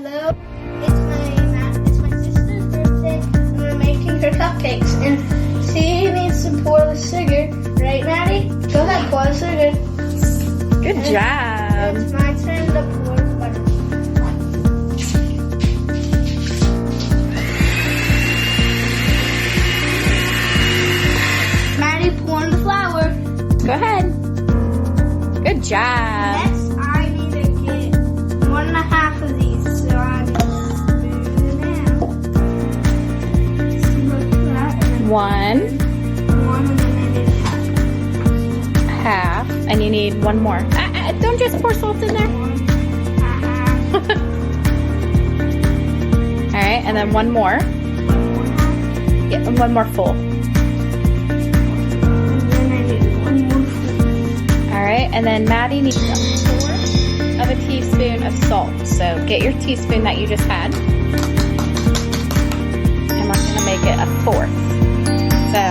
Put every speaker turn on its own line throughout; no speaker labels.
Hello, it's my sister's birthday, and we're making her cupcakes. And she needs to pour the sugar, right, Maddie? Go ahead, pour the sugar.
Good job.
It's my turn to pour the butter. Maddie, pouring the flour.
Go ahead. Good job.
Next, I need to get 1.5 of these, so I need to spoon it out.
One,
One, and then I did
half, and you need one more. Don't just pour salt in there. All right, and then one more. Yeah, and one more full. All right, and then Maddie needs 1/4 of a teaspoon of salt. So get your teaspoon that you just had, and we're gonna make it a 1/4. So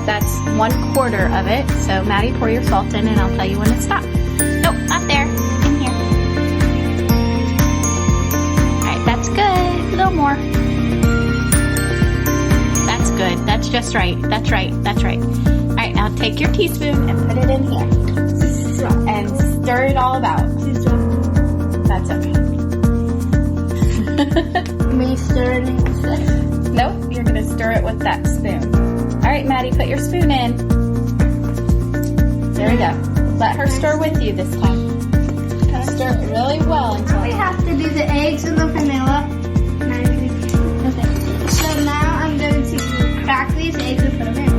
that's 1/4 of it. So Maddie, pour your salt in, and I'll tell you when to stop. Nope, not there. In here. All right, that's good. A little more. That's good. That's just right. That's right. That's right. All right, now take your teaspoon and put it in here. And stir it all about. That's okay.
Me stirring it with this?
Nope, you're gonna stir it with that spoon. All right, Maddie, put your spoon in. There we go. Let her stir with you this time. Stir it really well until.
We have to do the eggs and the vanilla. Okay. So now I'm going to crack these eggs and put them in.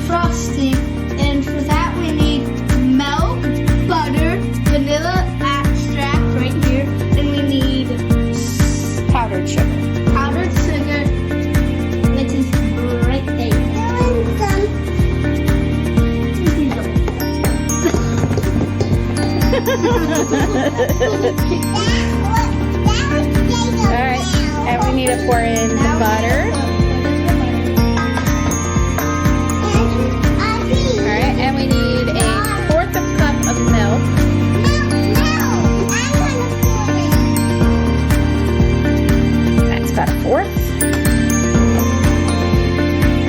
Frosting, and for that we need milk, butter, vanilla extract right here, and we need
Powdered sugar.
powdered sugar, which is right there.
Alright, and we need to pour in the butter. Alright, and we need a 1/4 cup of milk. That's about a 1/4.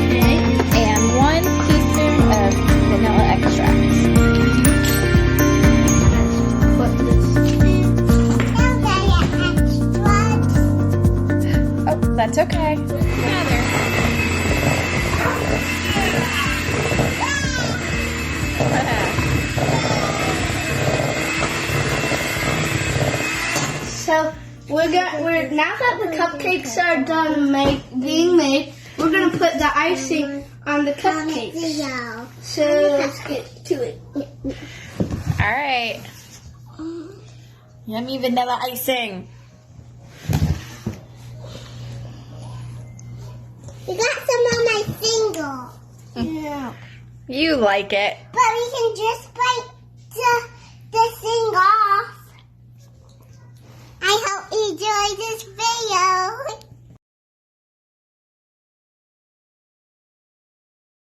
Okay.
And 1 teaspoon of vanilla extract.
Put this.
Oh, that's okay. Together.
So we're now that the cupcakes are done being made, we're gonna put the icing on the cupcakes. So let's get to it.
Alright. Yummy vanilla icing.
You got some on my finger.
Yeah.
You like it.
But we can just break the thing off. I hope you enjoyed this video.